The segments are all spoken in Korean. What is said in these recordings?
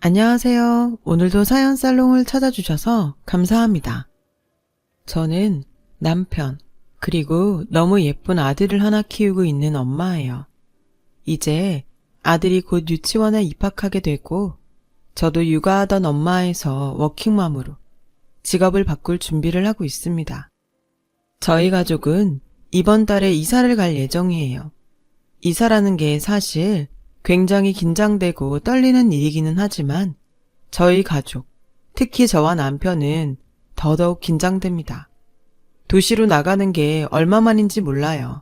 안녕하세요. 오늘도 사연 살롱을 찾아주셔서 감사합니다. 저는 남편, 그리고 너무 예쁜 아들을 하나 키우고 있는 엄마예요. 이제 아들이 곧 유치원에 입학하게 되고, 저도 육아하던 엄마에서 워킹맘으로 직업을 바꿀 준비를 하고 있습니다. 저희 가족은 이번 달에 이사를 갈 예정이에요. 이사라는 게 사실 굉장히 긴장되고 떨리는 일이기는 하지만 저희 가족, 특히 저와 남편은 더더욱 긴장됩니다. 도시로 나가는 게 얼마만인지 몰라요.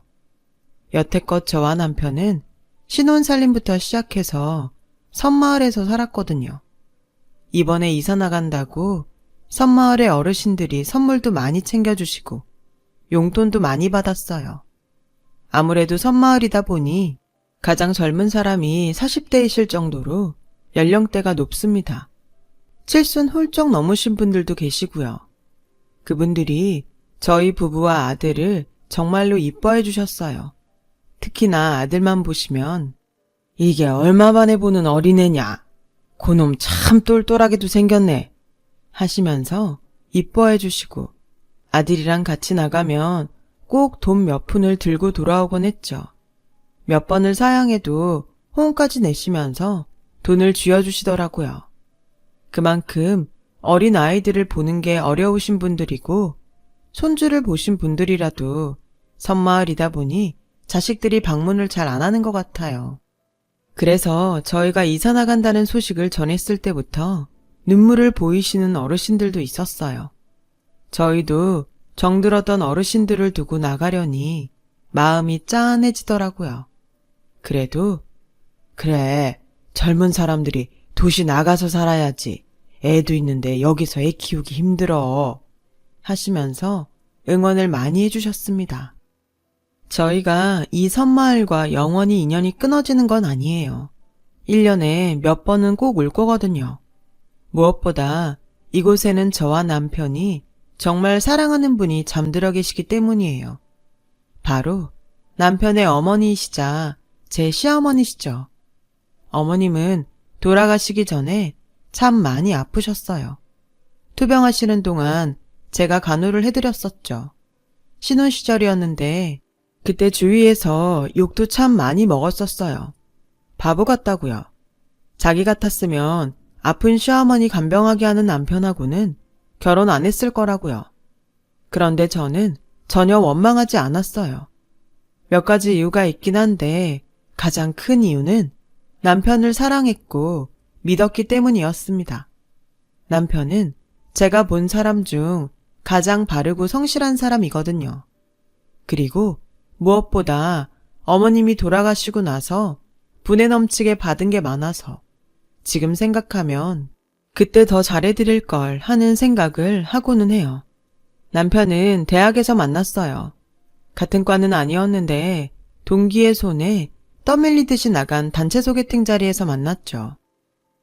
여태껏 저와 남편은 신혼살림부터 시작해서 섬마을에서 살았거든요. 이번에 이사 나간다고 섬마을의 어르신들이 선물도 많이 챙겨주시고 용돈도 많이 받았어요. 아무래도 섬마을이다 보니 가장 젊은 사람이 40대이실 정도로 연령대가 높습니다. 칠순 훌쩍 넘으신 분들도 계시고요. 그분들이 저희 부부와 아들을 정말로 이뻐해 주셨어요. 특히나 아들만 보시면 이게 얼마 만에 보는 어린애냐, 그놈 참 똘똘하게도 생겼네 하시면서 이뻐해 주시고 아들이랑 같이 나가면 꼭 돈 몇 푼을 들고 돌아오곤 했죠. 몇 번을 사양해도 호응까지 내시면서 돈을 쥐어주시더라고요. 그만큼 어린 아이들을 보는 게 어려우신 분들이고 손주를 보신 분들이라도 섬마을이다 보니 자식들이 방문을 잘 안 하는 것 같아요. 그래서 저희가 이사 나간다는 소식을 전했을 때부터 눈물을 보이시는 어르신들도 있었어요. 저희도 정들었던 어르신들을 두고 나가려니 마음이 짠해지더라고요. 그래도 그래, 젊은 사람들이 도시 나가서 살아야지. 애도 있는데 여기서 애 키우기 힘들어 하시면서 응원을 많이 해주셨습니다. 저희가 이 섬마을과 영원히 인연이 끊어지는 건 아니에요. 1년에 몇 번은 꼭 올 거거든요. 무엇보다 이곳에는 저와 남편이 정말 사랑하는 분이 잠들어 계시기 때문이에요. 바로 남편의 어머니이시자 제 시어머니시죠. 어머님은 돌아가시기 전에 참 많이 아프셨어요. 투병하시는 동안 제가 간호를 해드렸었죠. 신혼 시절이었는데 그때 주위에서 욕도 참 많이 먹었었어요. 바보 같다고요. 자기 같았으면 아픈 시어머니 간병하게 하는 남편하고는 결혼 안 했을 거라고요. 그런데 저는 전혀 원망하지 않았어요. 몇 가지 이유가 있긴 한데 가장 큰 이유는 남편을 사랑했고 믿었기 때문이었습니다. 남편은 제가 본 사람 중 가장 바르고 성실한 사람이거든요. 그리고 무엇보다 어머님이 돌아가시고 나서 분에 넘치게 받은 게 많아서 지금 생각하면 그때 더 잘해드릴 걸 하는 생각을 하고는 해요. 남편은 대학에서 만났어요. 같은 과는 아니었는데 동기의 손에 떠밀리듯이 나간 단체 소개팅 자리에서 만났죠.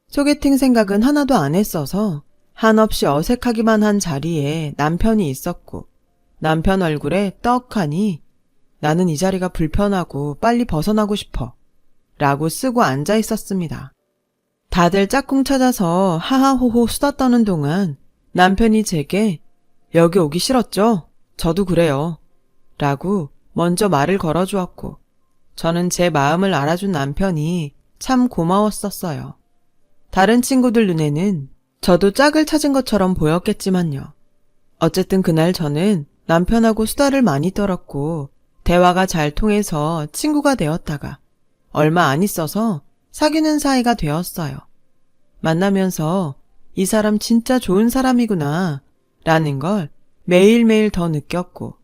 소개팅 생각은 하나도 안 했어서 한없이 어색하기만 한 자리에 남편이 있었고 남편 얼굴에 떡하니 나는 이 자리가 불편하고 빨리 벗어나고 싶어 라고 쓰고 앉아 있었습니다. 다들 짝꿍 찾아서 하하호호 수다 떠는 동안 남편이 제게 여기 오기 싫었죠? 저도 그래요. 라고 먼저 말을 걸어주었고 저는 제 마음을 알아준 남편이 참 고마웠었어요. 다른 친구들 눈에는 저도 짝을 찾은 것처럼 보였겠지만요. 어쨌든 그날 저는 남편하고 수다를 많이 떨었고 대화가 잘 통해서 친구가 되었다가 얼마 안 있어서 사귀는 사이가 되었어요. 만나면서 이 사람 진짜 좋은 사람이구나 라는 걸 매일매일 더 느꼈고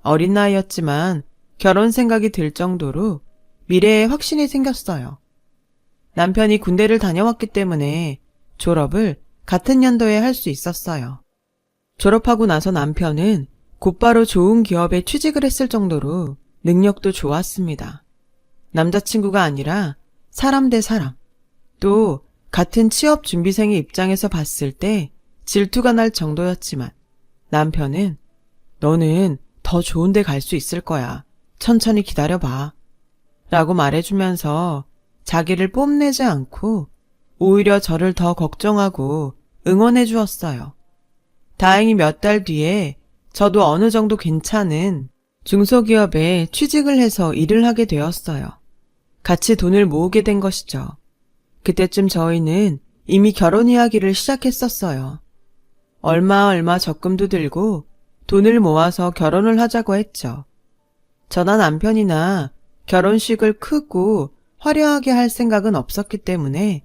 어린 나이였지만 결혼 생각이 들 정도로 미래에 확신이 생겼어요. 남편이 군대를 다녀왔기 때문에 졸업을 같은 연도에 할 수 있었어요. 졸업하고 나서 남편은 곧바로 좋은 기업에 취직을 했을 정도로 능력도 좋았습니다. 남자친구가 아니라 사람 대 사람, 또 같은 취업 준비생의 입장에서 봤을 때 질투가 날 정도였지만 남편은 너는 더 좋은 데 갈 수 있을 거야. 천천히 기다려봐. 라고 말해주면서 자기를 뽐내지 않고 오히려 저를 더 걱정하고 응원해 주었어요. 다행히 몇 달 뒤에 저도 어느 정도 괜찮은 중소기업에 취직을 해서 일을 하게 되었어요. 같이 돈을 모으게 된 것이죠. 그때쯤 저희는 이미 결혼 이야기를 시작했었어요. 얼마 적금도 들고 돈을 모아서 결혼을 하자고 했죠. 저나 남편이나 결혼식을 크고 화려하게 할 생각은 없었기 때문에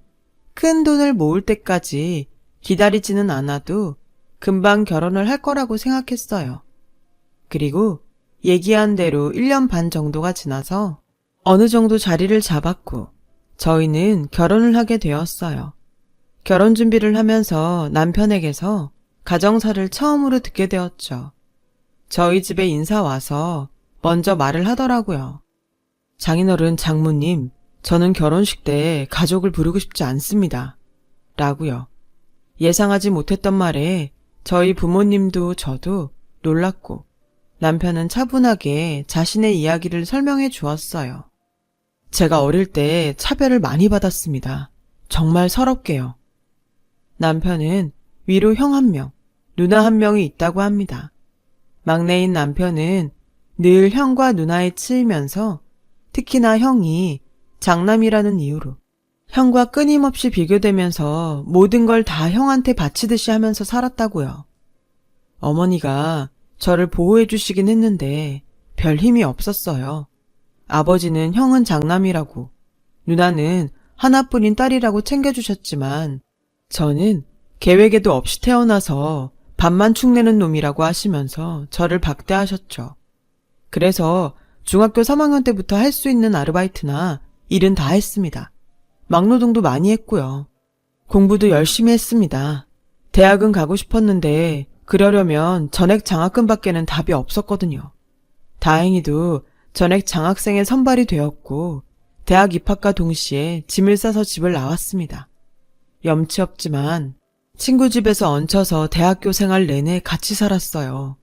큰 돈을 모을 때까지 기다리지는 않아도 금방 결혼을 할 거라고 생각했어요. 그리고 얘기한 대로 1년 반 정도가 지나서 어느 정도 자리를 잡았고 저희는 결혼을 하게 되었어요. 결혼 준비를 하면서 남편에게서 가정사를 처음으로 듣게 되었죠. 저희 집에 인사 와서 먼저 말을 하더라고요. 장인어른, 장모님, 저는 결혼식 때 가족을 부르고 싶지 않습니다. 라고요. 예상하지 못했던 말에 저희 부모님도 저도 놀랐고 남편은 차분하게 자신의 이야기를 설명해 주었어요. 제가 어릴 때 차별을 많이 받았습니다. 정말 서럽게요. 남편은 위로 형 1명, 누나 1명이 있다고 합니다. 막내인 남편은 늘 형과 누나에 치이면서 특히나 형이 장남이라는 이유로 형과 끊임없이 비교되면서 모든 걸 다 형한테 바치듯이 하면서 살았다고요. 어머니가 저를 보호해 주시긴 했는데 별 힘이 없었어요. 아버지는 형은 장남이라고, 누나는 하나뿐인 딸이라고 챙겨주셨지만 저는 계획에도 없이 태어나서 밥만 축내는 놈이라고 하시면서 저를 박대하셨죠. 그래서 중학교 3학년 때부터 할 수 있는 아르바이트나 일은 다 했습니다. 막노동도 많이 했고요. 공부도 열심히 했습니다. 대학은 가고 싶었는데 그러려면 전액 장학금밖에는 답이 없었거든요. 다행히도 전액 장학생에 선발이 되었고 대학 입학과 동시에 짐을 싸서 집을 나왔습니다. 염치 없지만 친구 집에서 얹혀서 대학교 생활 내내 같이 살았어요.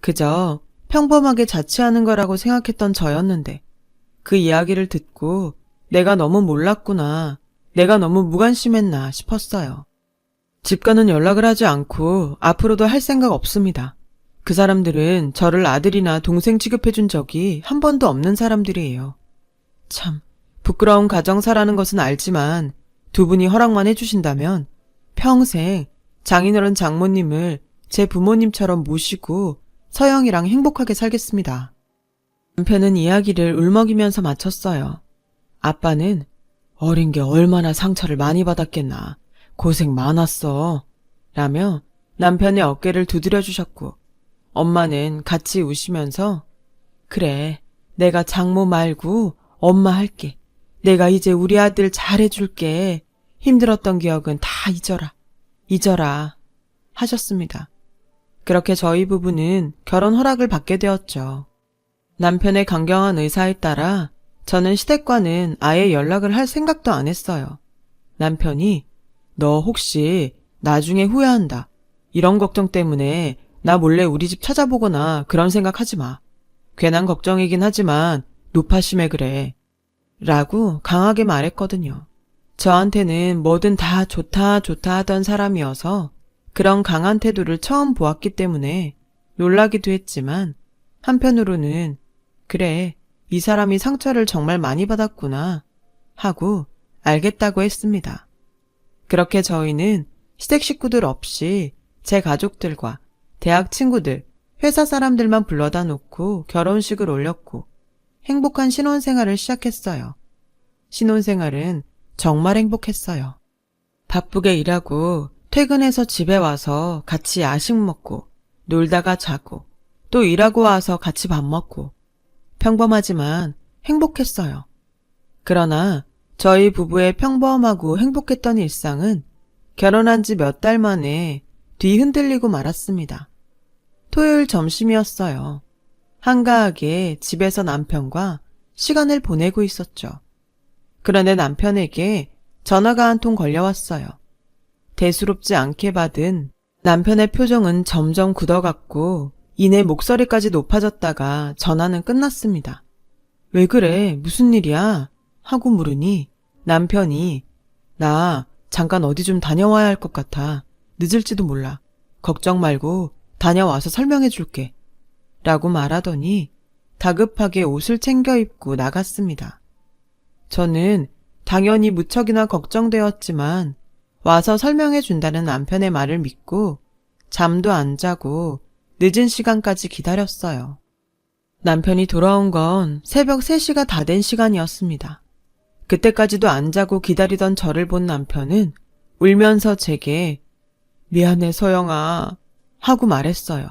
그저 평범하게 자취하는 거라고 생각했던 저였는데 그 이야기를 듣고 내가 너무 몰랐구나, 내가 너무 무관심했나 싶었어요. 집과는 연락을 하지 않고 앞으로도 할 생각 없습니다. 그 사람들은 저를 아들이나 동생 취급해준 적이 한 번도 없는 사람들이에요. 참 부끄러운 가정사라는 것은 알지만 두 분이 허락만 해주신다면 평생 장인어른 장모님을 제 부모님처럼 모시고 서영이랑 행복하게 살겠습니다. 남편은 이야기를 울먹이면서 마쳤어요. 아빠는 어린 게 얼마나 상처를 많이 받았겠나, 고생 많았어 라며 남편의 어깨를 두드려 주셨고 엄마는 같이 우시면서 그래, 내가 장모 말고 엄마 할게. 내가 이제 우리 아들 잘해줄게. 힘들었던 기억은 다 잊어라 하셨습니다. 그렇게 저희 부부는 결혼 허락을 받게 되었죠. 남편의 강경한 의사에 따라 저는 시댁과는 아예 연락을 할 생각도 안 했어요. 남편이 너 혹시 나중에 후회한다, 이런 걱정 때문에 나 몰래 우리 집 찾아보거나 그런 생각하지 마. 괜한 걱정이긴 하지만 노파심에 그래 라고 강하게 말했거든요. 저한테는 뭐든 다 좋다 하던 사람이어서 그런 강한 태도를 처음 보았기 때문에 놀라기도 했지만 한편으로는 그래, 이 사람이 상처를 정말 많이 받았구나 하고 알겠다고 했습니다. 그렇게 저희는 시댁 식구들 없이 제 가족들과 대학 친구들, 회사 사람들만 불러다 놓고 결혼식을 올렸고 행복한 신혼생활을 시작했어요. 신혼생활은 정말 행복했어요. 바쁘게 일하고 퇴근해서 집에 와서 같이 야식 먹고 놀다가 자고 또 일하고 와서 같이 밥 먹고 평범하지만 행복했어요. 그러나 저희 부부의 평범하고 행복했던 일상은 결혼한 지 몇 달 만에 뒤흔들리고 말았습니다. 토요일 점심이었어요. 한가하게 집에서 남편과 시간을 보내고 있었죠. 그런데 남편에게 전화가 한 통 걸려왔어요. 대수롭지 않게 받은 남편의 표정은 점점 굳어갔고 이내 목소리까지 높아졌다가 전화는 끝났습니다. 왜 그래? 무슨 일이야? 하고 물으니 남편이 나 잠깐 어디 좀 다녀와야 할 것 같아. 늦을지도 몰라. 걱정 말고 다녀와서 설명해 줄게. 라고 말하더니 다급하게 옷을 챙겨 입고 나갔습니다. 저는 당연히 무척이나 걱정되었지만 와서 설명해 준다는 남편의 말을 믿고 잠도 안 자고 늦은 시간까지 기다렸어요. 남편이 돌아온 건 새벽 3시가 다 된 시간이었습니다. 그때까지도 안 자고 기다리던 저를 본 남편은 울면서 제게 미안해 소영아 하고 말했어요.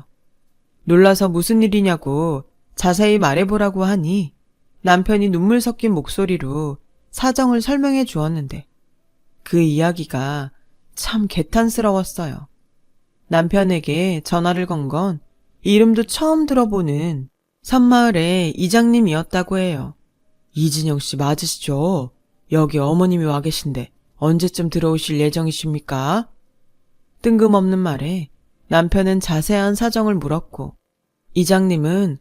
놀라서 무슨 일이냐고 자세히 말해보라고 하니 남편이 눈물 섞인 목소리로 사정을 설명해 주었는데 그 이야기가 참 개탄스러웠어요. 남편에게 전화를 건 건 이름도 처음 들어보는 섬마을의 이장님이었다고 해요. 이진영 씨 맞으시죠? 여기 어머님이 와 계신데 언제쯤 들어오실 예정이십니까? 뜬금없는 말에 남편은 자세한 사정을 물었고 이장님은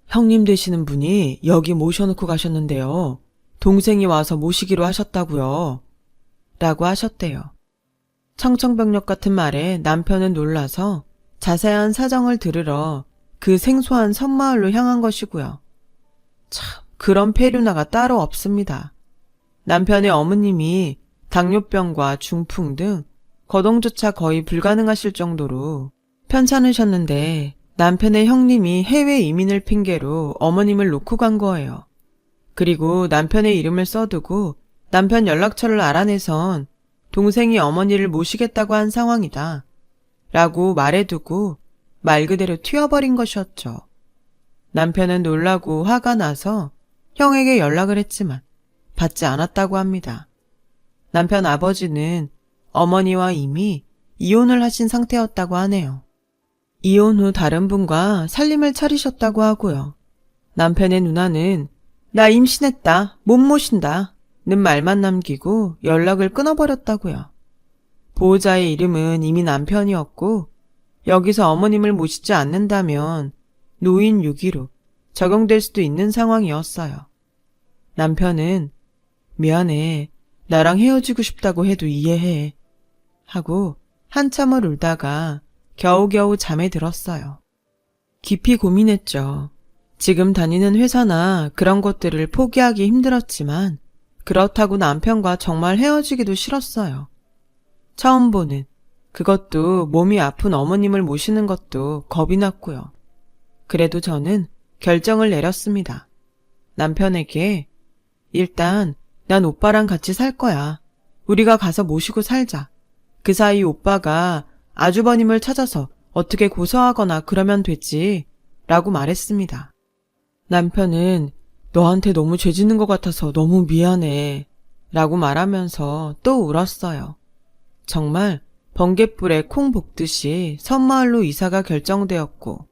형님 되시는 분이 여기 모셔놓고 가셨는데요. 동생이 와서 모시기로 하셨다고요. 라고 하셨대요. 청천벽력 같은 말에 남편은 놀라서 자세한 사정을 들으러 그 생소한 섬마을로 향한 것이고요. 참 그런 페류나가 따로 없습니다. 남편의 어머님이 당뇨병과 중풍 등 거동조차 거의 불가능하실 정도로 편찮으셨는데 남편의 형님이 해외 이민을 핑계로 어머님을 놓고 간 거예요. 그리고 남편의 이름을 써두고 남편 연락처를 알아내선 동생이 어머니를 모시겠다고 한 상황이다. 라고 말해두고 말 그대로 튀어버린 것이었죠. 남편은 놀라고 화가 나서 형에게 연락을 했지만 받지 않았다고 합니다. 남편 아버지는 어머니와 이미 이혼을 하신 상태였다고 하네요. 이혼 후 다른 분과 살림을 차리셨다고 하고요. 남편의 누나는 나 임신했다, 못 모신다 는 말만 남기고 연락을 끊어버렸다고요. 보호자의 이름은 이미 남편이었고 여기서 어머님을 모시지 않는다면 노인 유기로 적용될 수도 있는 상황이었어요. 남편은 미안해, 나랑 헤어지고 싶다고 해도 이해해 하고 한참을 울다가 겨우겨우 잠에 들었어요. 깊이 고민했죠. 지금 다니는 회사나 그런 것들을 포기하기 힘들었지만 그렇다고 남편과 정말 헤어지기도 싫었어요. 처음 보는, 그것도 몸이 아픈 어머님을 모시는 것도 겁이 났고요. 그래도 저는 결정을 내렸습니다. 남편에게 일단 난 오빠랑 같이 살 거야. 우리가 가서 모시고 살자. 그 사이 오빠가 아주버님을 찾아서 어떻게 고소하거나 그러면 되지 라고 말했습니다. 남편은 너한테 너무 죄 짓는 것 같아서 너무 미안해 라고 말하면서 또 울었어요. 정말 번갯불에 콩 볶듯이 섬마을로 이사가 결정되었고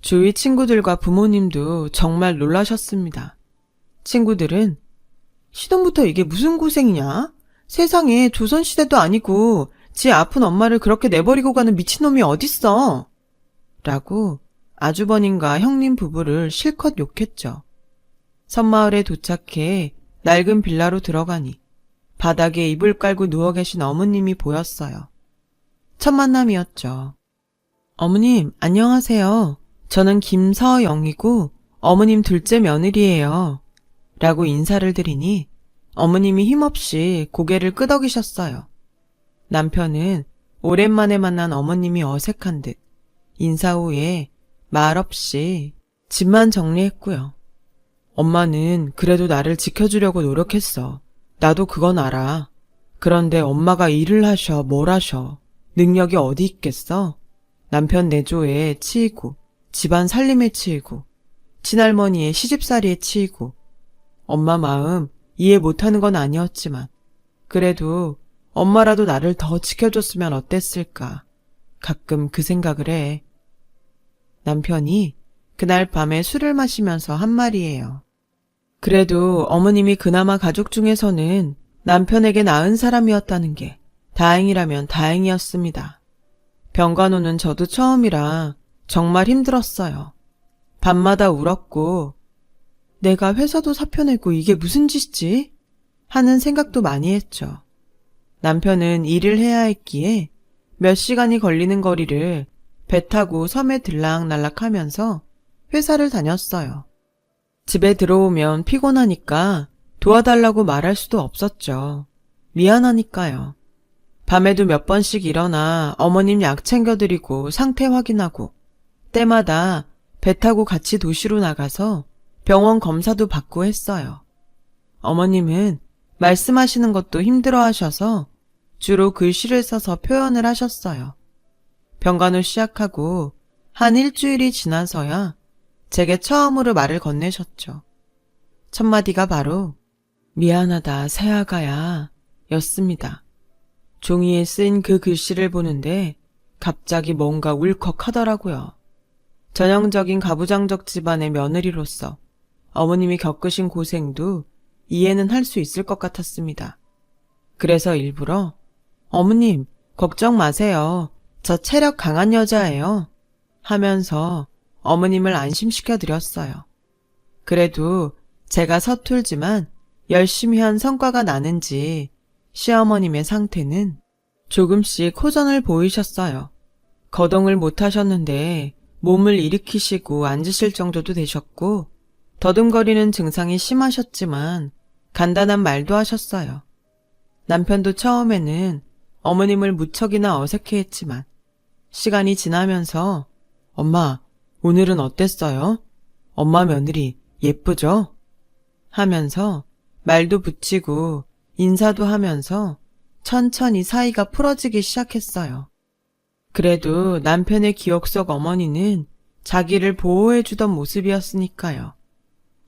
주위 친구들과 부모님도 정말 놀라셨습니다. 친구들은 시동부터 이게 무슨 고생이냐? 세상에 조선시대도 아니고 지 아픈 엄마를 그렇게 내버리고 가는 미친놈이 어딨어? 라고 아주버님과 형님 부부를 실컷 욕했죠. 섬마을에 도착해 낡은 빌라로 들어가니 바닥에 이불 깔고 누워 계신 어머님이 보였어요. 첫 만남이었죠. 어머님, 안녕하세요. 저는 김서영이고 어머님 둘째 며느리예요. 라고 인사를 드리니 어머님이 힘없이 고개를 끄덕이셨어요. 남편은 오랜만에 만난 어머님이 어색한 듯 인사 후에 말없이 집만 정리했고요. 엄마는 그래도 나를 지켜주려고 노력했어. 나도 그건 알아. 그런데 엄마가 일을 하셔, 뭘 하셔. 능력이 어디 있겠어? 남편 내조에 치이고 집안 살림에 치이고 친할머니의 시집살이에 치이고 엄마 마음 이해 못하는 건 아니었지만 그래도 엄마라도 나를 더 지켜줬으면 어땠을까. 가끔 그 생각을 해. 남편이 그날 밤에 술을 마시면서 한 말이에요. 그래도 어머님이 그나마 가족 중에서는 남편에게 나은 사람이었다는 게 다행이라면 다행이었습니다. 병간호는 저도 처음이라 정말 힘들었어요. 밤마다 울었고 내가 회사도 사표 내고 이게 무슨 짓이지? 하는 생각도 많이 했죠. 남편은 일을 해야 했기에 몇 시간이 걸리는 거리를 배 타고 섬에 들락날락하면서 회사를 다녔어요. 집에 들어오면 피곤하니까 도와달라고 말할 수도 없었죠. 미안하니까요. 밤에도 몇 번씩 일어나 어머님 약 챙겨드리고 상태 확인하고 때마다 배 타고 같이 도시로 나가서 병원 검사도 받고 했어요. 어머님은 말씀하시는 것도 힘들어 하셔서 주로 글씨를 써서 표현을 하셨어요. 병간호 시작하고 한 일주일이 지나서야 제게 처음으로 말을 건네셨죠. 첫 마디가 바로 미안하다 새아가야 였습니다. 종이에 쓴 그 글씨를 보는데 갑자기 뭔가 울컥하더라고요. 전형적인 가부장적 집안의 며느리로서 어머님이 겪으신 고생도 이해는 할 수 있을 것 같았습니다. 그래서 일부러 어머님 걱정 마세요. 저 체력 강한 여자예요. 하면서 어머님을 안심시켜 드렸어요. 그래도 제가 서툴지만 열심히 한 성과가 나는지 시어머님의 상태는 조금씩 호전을 보이셨어요. 거동을 못 하셨는데 몸을 일으키시고 앉으실 정도도 되셨고 더듬거리는 증상이 심하셨지만 간단한 말도 하셨어요. 남편도 처음에는 어머님을 무척이나 어색해했지만 시간이 지나면서 엄마, 오늘은 어땠어요? 엄마 며느리 예쁘죠? 하면서 말도 붙이고 인사도 하면서 천천히 사이가 풀어지기 시작했어요. 그래도 남편의 기억 속 어머니는 자기를 보호해주던 모습이었으니까요.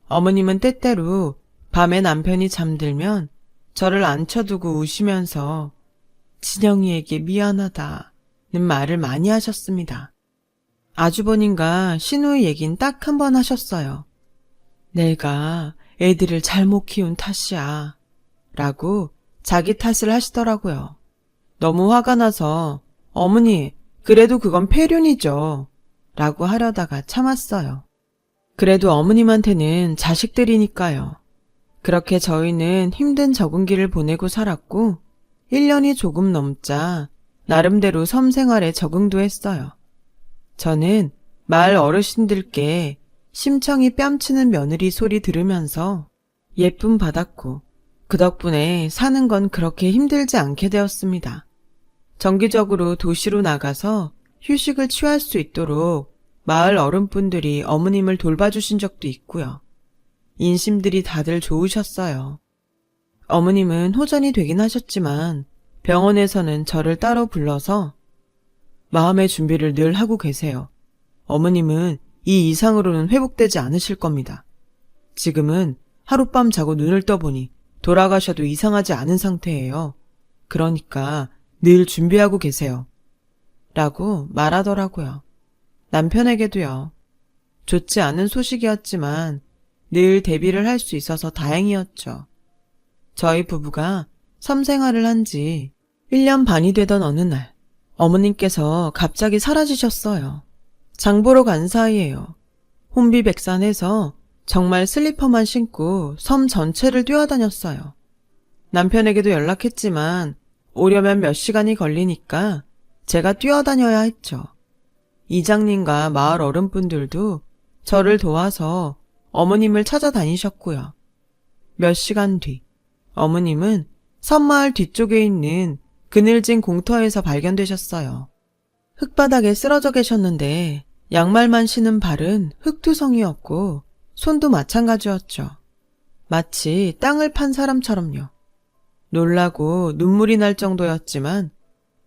어머님은 때때로 밤에 남편이 잠들면 저를 앉혀두고 우시면서 진영이에게 미안하다는 말을 많이 하셨습니다. 아주버님과 시누이 얘긴 딱 한 번 하셨어요. 내가 애들을 잘못 키운 탓이야 라고 자기 탓을 하시더라고요. 너무 화가 나서 어머니 그래도 그건 폐륜이죠 라고 하려다가 참았어요. 그래도 어머님한테는 자식들이니까요. 그렇게 저희는 힘든 적응기를 보내고 살았고 1년이 조금 넘자 나름대로 섬 생활에 적응도 했어요. 저는 마을 어르신들께 심청이 뺨치는 며느리 소리 들으면서 예쁨 받았고 그 덕분에 사는 건 그렇게 힘들지 않게 되었습니다. 정기적으로 도시로 나가서 휴식을 취할 수 있도록 마을 어른분들이 어머님을 돌봐주신 적도 있고요. 인심들이 다들 좋으셨어요. 어머님은 호전이 되긴 하셨지만 병원에서는 저를 따로 불러서 마음의 준비를 늘 하고 계세요. 어머님은 이 이상으로는 회복되지 않으실 겁니다. 지금은 하룻밤 자고 눈을 떠보니 돌아가셔도 이상하지 않은 상태예요. 그러니까 늘 준비하고 계세요. 라고 말하더라고요. 남편에게도요. 좋지 않은 소식이었지만 늘 대비를 할 수 있어서 다행이었죠. 저희 부부가 섬 생활을 한 지 1년 반이 되던 어느 날 어머님께서 갑자기 사라지셨어요. 장 보러 간 사이에요. 혼비백산해서 정말 슬리퍼만 신고 섬 전체를 뛰어다녔어요. 남편에게도 연락했지만 오려면 몇 시간이 걸리니까 제가 뛰어다녀야 했죠. 이장님과 마을 어른분들도 저를 도와서 어머님을 찾아다니셨고요. 몇 시간 뒤 어머님은 섬마을 뒤쪽에 있는 그늘진 공터에서 발견되셨어요. 흙바닥에 쓰러져 계셨는데 양말만 신은 발은 흙투성이었고 손도 마찬가지였죠. 마치 땅을 판 사람처럼요. 놀라고 눈물이 날 정도였지만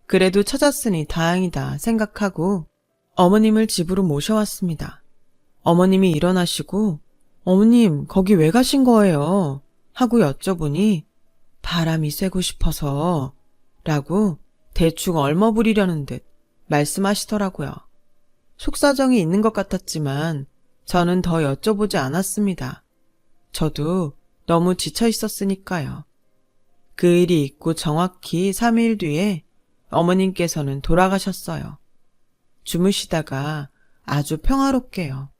그래도 찾았으니 다행이다 생각하고 어머님을 집으로 모셔왔습니다. 어머님이 일어나시고 어머님 거기 왜 가신 거예요? 하고 여쭤보니 바람이 쐬고 싶어서 라고 대충 얼머부리려는 듯 말씀하시더라고요. 속사정이 있는 것 같았지만 저는 더 여쭤보지 않았습니다. 저도 너무 지쳐 있었으니까요. 그 일이 있고 정확히 3일 뒤에 어머님께서는 돌아가셨어요. 주무시다가 아주 평화롭게요.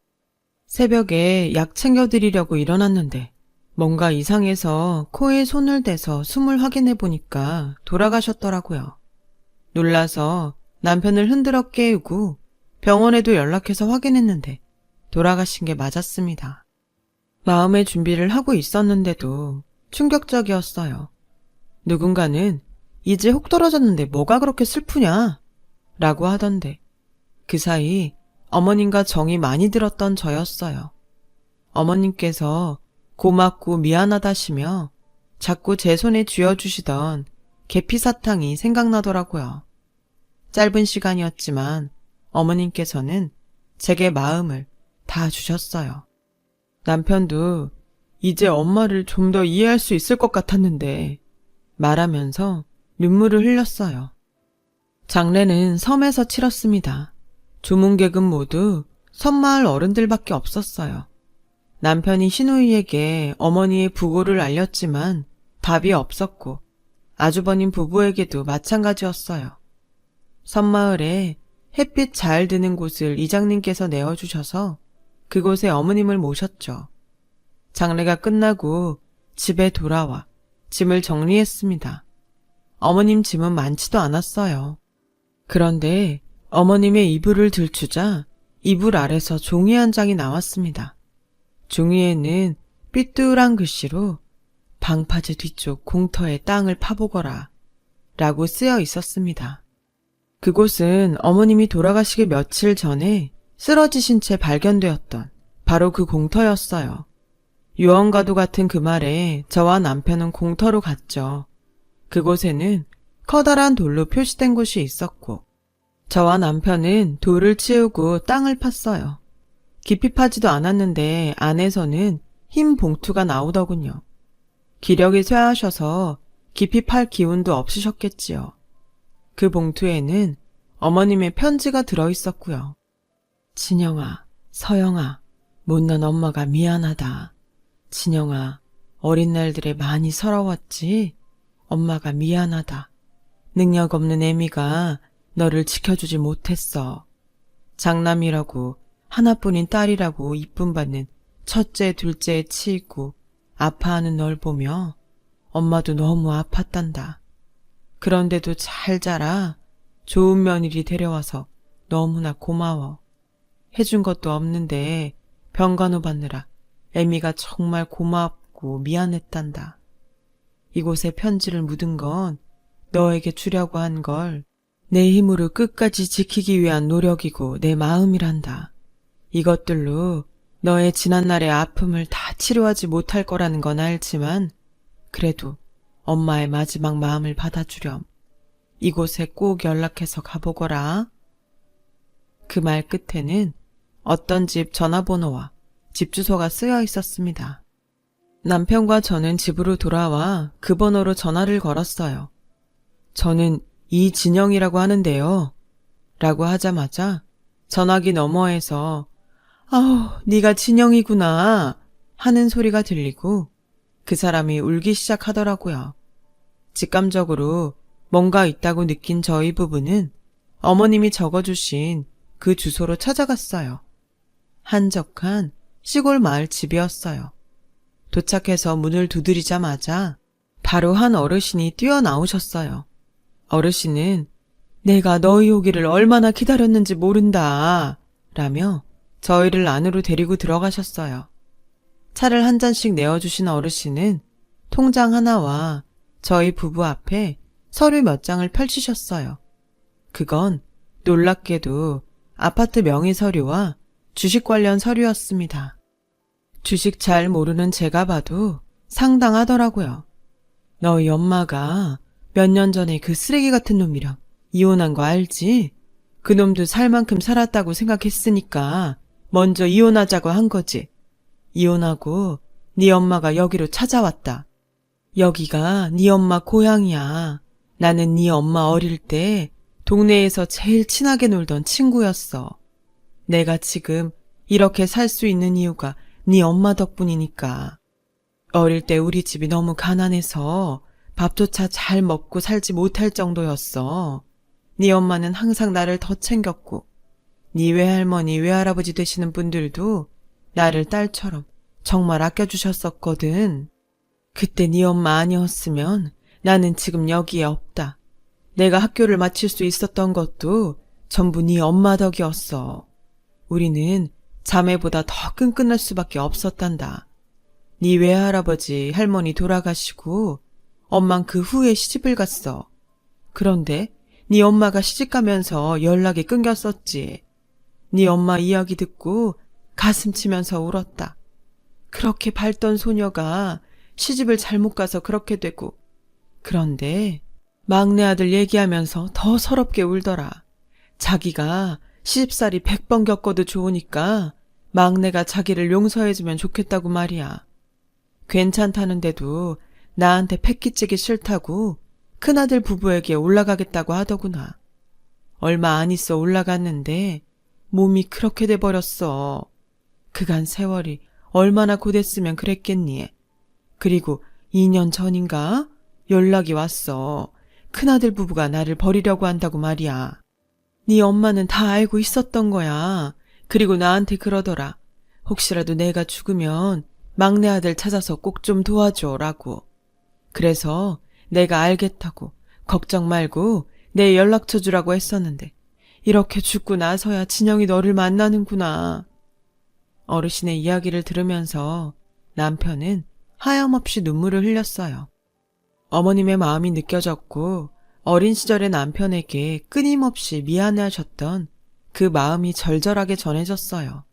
새벽에 약 챙겨드리려고 일어났는데 뭔가 이상해서 코에 손을 대서 숨을 확인해 보니까 돌아가셨더라고요. 놀라서 남편을 흔들어 깨우고 병원에도 연락해서 확인했는데 돌아가신 게 맞았습니다. 마음의 준비를 하고 있었는데도 충격적이었어요. 누군가는 이제 혹 떨어졌는데 뭐가 그렇게 슬프냐? 라고 하던데 그 사이 어머님과 정이 많이 들었던 저였어요. 어머님께서 고맙고 미안하다시며 자꾸 제 손에 쥐어주시던 계피사탕이 생각나더라고요. 짧은 시간이었지만 어머님께서는 제게 마음을 다 주셨어요. 남편도 이제 엄마를 좀 더 이해할 수 있을 것 같았는데 말하면서 눈물을 흘렸어요. 장례는 섬에서 치렀습니다. 조문객은 모두 섬마을 어른들밖에 없었어요. 남편이 시누이에게 어머니의 부고를 알렸지만 답이 없었고 아주버님 부부에게도 마찬가지였어요. 섬마을에 햇빛 잘 드는 곳을 이장님께서 내어주셔서 그곳에 어머님을 모셨죠. 장례가 끝나고 집에 돌아와 짐을 정리했습니다. 어머님 짐은 많지도 않았어요. 그런데 어머님의 이불을 들추자 이불 아래서 종이 한 장이 나왔습니다. 종이에는 삐뚤한 글씨로 방파제 뒤쪽 공터에 땅을 파보거라 라고 쓰여 있었습니다. 그곳은 어머님이 돌아가시기 며칠 전에 쓰러지신 채 발견되었던 바로 그 공터였어요. 유언과도 같은 그 말에 저와 남편은 공터로 갔죠. 그곳에는 커다란 돌로 표시된 곳이 있었고 저와 남편은 돌을 치우고 땅을 팠어요. 깊이 파지도 않았는데 안에서는 흰 봉투가 나오더군요. 기력이 쇠하셔서 깊이 팔 기운도 없으셨겠지요. 그 봉투에는 어머님의 편지가 들어있었고요. 진영아, 서영아, 못난 엄마가 미안하다. 진영아, 어린 날들에 많이 서러웠지? 엄마가 미안하다. 능력 없는 애미가 너를 지켜주지 못했어. 장남이라고 하나뿐인 딸이라고 이쁨 받는 첫째, 둘째에 치이고 아파하는 널 보며 엄마도 너무 아팠단다. 그런데도 잘 자라. 좋은 며느리 데려와서 너무나 고마워. 해준 것도 없는데 병간호 받느라 애미가 정말 고맙고 미안했단다. 이곳에 편지를 묻은 건 너에게 주려고 한 걸 내 힘으로 끝까지 지키기 위한 노력이고 내 마음이란다. 이것들로 너의 지난날의 아픔을 다 치료하지 못할 거라는 건 알지만 그래도 엄마의 마지막 마음을 받아주렴. 이곳에 꼭 연락해서 가보거라. 그 말 끝에는 어떤 집 전화번호와 집 주소가 쓰여 있었습니다. 남편과 저는 집으로 돌아와 그 번호로 전화를 걸었어요. 저는 이진영이라고 하는데요. 라고 하자마자 전화기 너머에서 아우, 네가 진영이구나 하는 소리가 들리고 그 사람이 울기 시작하더라고요. 직감적으로 뭔가 있다고 느낀 저희 부부는 어머님이 적어주신 그 주소로 찾아갔어요. 한적한 시골 마을 집이었어요. 도착해서 문을 두드리자마자 바로 한 어르신이 뛰어나오셨어요. 어르신은 내가 너희 오기를 얼마나 기다렸는지 모른다 라며 저희를 안으로 데리고 들어가셨어요. 차를 한 잔씩 내어주신 어르신은 통장 하나와 저희 부부 앞에 서류 몇 장을 펼치셨어요. 그건 놀랍게도 아파트 명의 서류와 주식 관련 서류였습니다. 주식 잘 모르는 제가 봐도 상당하더라고요. 너희 엄마가 몇 년 전에 그 쓰레기 같은 놈이랑 이혼한 거 알지? 그 놈도 살 만큼 살았다고 생각했으니까 먼저 이혼하자고 한 거지. 이혼하고 네 엄마가 여기로 찾아왔다. 여기가 네 엄마 고향이야. 나는 네 엄마 어릴 때 동네에서 제일 친하게 놀던 친구였어. 내가 지금 이렇게 살 수 있는 이유가 네 엄마 덕분이니까. 어릴 때 우리 집이 너무 가난해서 밥조차 잘 먹고 살지 못할 정도였어. 네 엄마는 항상 나를 더 챙겼고 네 외할머니 외할아버지 되시는 분들도 나를 딸처럼 정말 아껴주셨었거든. 그때 네 엄마 아니었으면 나는 지금 여기에 없다. 내가 학교를 마칠 수 있었던 것도 전부 네 엄마 덕이었어. 우리는 자매보다 더 끈끈할 수밖에 없었단다. 네 외할아버지 할머니 돌아가시고 엄만 그 후에 시집을 갔어. 그런데 네 엄마가 시집가면서 연락이 끊겼었지. 네 엄마 이야기 듣고 가슴 치면서 울었다. 그렇게 밝던 소녀가 시집을 잘못 가서 그렇게 되고, 그런데 막내 아들 얘기하면서 더 서럽게 울더라. 자기가 시집살이 100번 겪어도 좋으니까 막내가 자기를 용서해주면 좋겠다고 말이야. 괜찮다는데도 나한테 패기찌기 싫다고 큰아들 부부에게 올라가겠다고 하더구나. 얼마 안 있어 올라갔는데 몸이 그렇게 돼버렸어. 그간 세월이 얼마나 고됐으면 그랬겠니. 그리고 2년 전인가 연락이 왔어. 큰아들 부부가 나를 버리려고 한다고 말이야. 네 엄마는 다 알고 있었던 거야. 그리고 나한테 그러더라. 혹시라도 내가 죽으면 막내 아들 찾아서 꼭 좀 도와줘라고. 그래서 내가 알겠다고 걱정 말고 내 연락처 주라고 했었는데 이렇게 죽고 나서야 진영이 너를 만나는구나. 어르신의 이야기를 들으면서 남편은 하염없이 눈물을 흘렸어요. 어머님의 마음이 느껴졌고 어린 시절의 남편에게 끊임없이 미안해하셨던 그 마음이 절절하게 전해졌어요.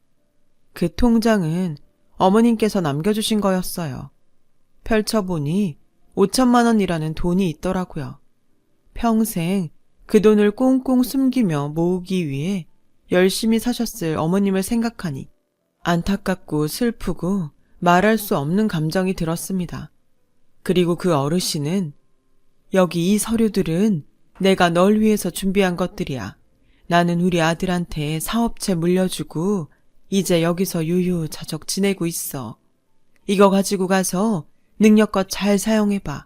그 통장은 어머님께서 남겨주신 거였어요. 펼쳐보니 5천만 원이라는 돈이 있더라고요. 평생 그 돈을 꽁꽁 숨기며 모으기 위해 열심히 사셨을 어머님을 생각하니 안타깝고 슬프고 말할 수 없는 감정이 들었습니다. 그리고 그 어르신은 여기 이 서류들은 내가 널 위해서 준비한 것들이야. 나는 우리 아들한테 사업체 물려주고 이제 여기서 유유자적 지내고 있어. 이거 가지고 가서 능력껏 잘 사용해봐.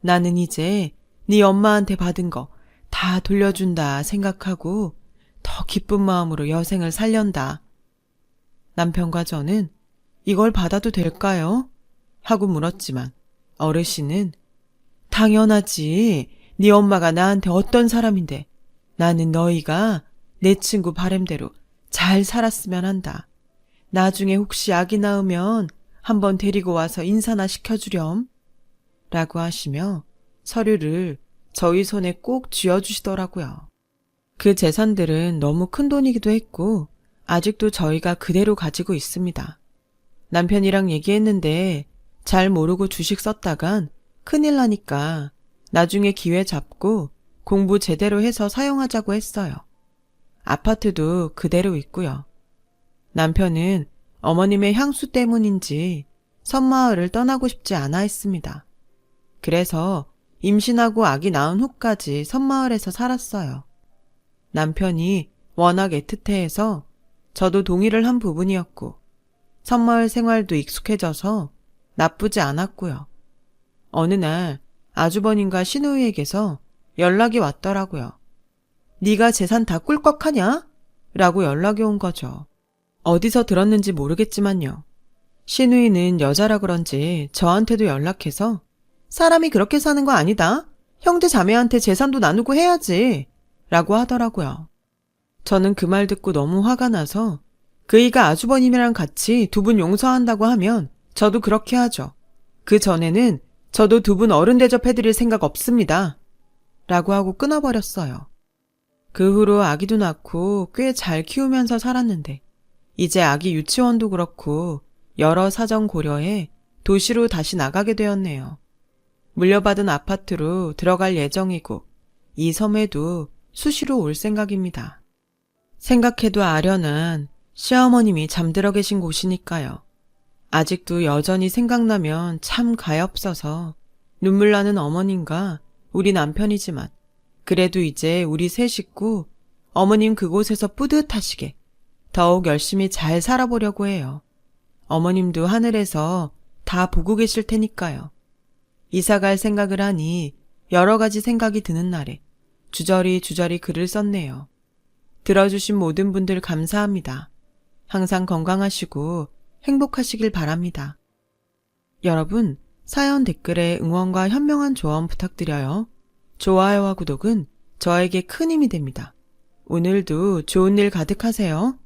나는 이제 네 엄마한테 받은 거 다 돌려준다 생각하고 더 기쁜 마음으로 여생을 살련다. 남편과 저는 이걸 받아도 될까요? 하고 물었지만 어르신은 당연하지. 네 엄마가 나한테 어떤 사람인데 나는 너희가 내 친구 바람대로 잘 살았으면 한다. 나중에 혹시 아기 낳으면 한번 데리고 와서 인사나 시켜주렴. 라고 하시며 서류를 저희 손에 꼭 쥐어주시더라고요. 그 재산들은 너무 큰 돈이기도 했고 아직도 저희가 그대로 가지고 있습니다. 남편이랑 얘기했는데 잘 모르고 주식 썼다간 큰일 나니까 나중에 기회 잡고 공부 제대로 해서 사용하자고 했어요. 아파트도 그대로 있고요. 남편은 어머님의 향수 때문인지 섬마을을 떠나고 싶지 않아 했습니다. 그래서 임신하고 아기 낳은 후까지 섬마을에서 살았어요. 남편이 워낙 애틋해해서 저도 동의를 한 부분이었고 섬마을 생활도 익숙해져서 나쁘지 않았고요. 어느 날 아주버님과 시누이에게서 연락이 왔더라고요. 네가 재산 다 꿀꺽하냐? 라고 연락이 온 거죠. 어디서 들었는지 모르겠지만요. 시누이는 여자라 그런지 저한테도 연락해서 사람이 그렇게 사는 거 아니다. 형제 자매한테 재산도 나누고 해야지. 라고 하더라고요. 저는 그 말 듣고 너무 화가 나서 그이가 아주버님이랑 같이 두 분 용서한다고 하면 저도 그렇게 하죠. 그 전에는 저도 두 분 어른 대접해드릴 생각 없습니다. 라고 하고 끊어버렸어요. 그 후로 아기도 낳고 꽤 잘 키우면서 살았는데 이제 아기 유치원도 그렇고 여러 사정 고려해 도시로 다시 나가게 되었네요. 물려받은 아파트로 들어갈 예정이고 이 섬에도 수시로 올 생각입니다. 생각해도 아련한 시어머님이 잠들어 계신 곳이니까요. 아직도 여전히 생각나면 참 가엾어서 눈물 나는 어머님과 우리 남편이지만 그래도 이제 우리 세 식구 어머님 그곳에서 뿌듯하시게 더욱 열심히 잘 살아보려고 해요. 어머님도 하늘에서 다 보고 계실 테니까요. 이사갈 생각을 하니 여러 가지 생각이 드는 날에 주저리 글을 썼네요. 들어주신 모든 분들 감사합니다. 항상 건강하시고 행복하시길 바랍니다. 여러분, 사연 댓글에 응원과 현명한 조언 부탁드려요. 좋아요와 구독은 저에게 큰 힘이 됩니다. 오늘도 좋은 일 가득하세요.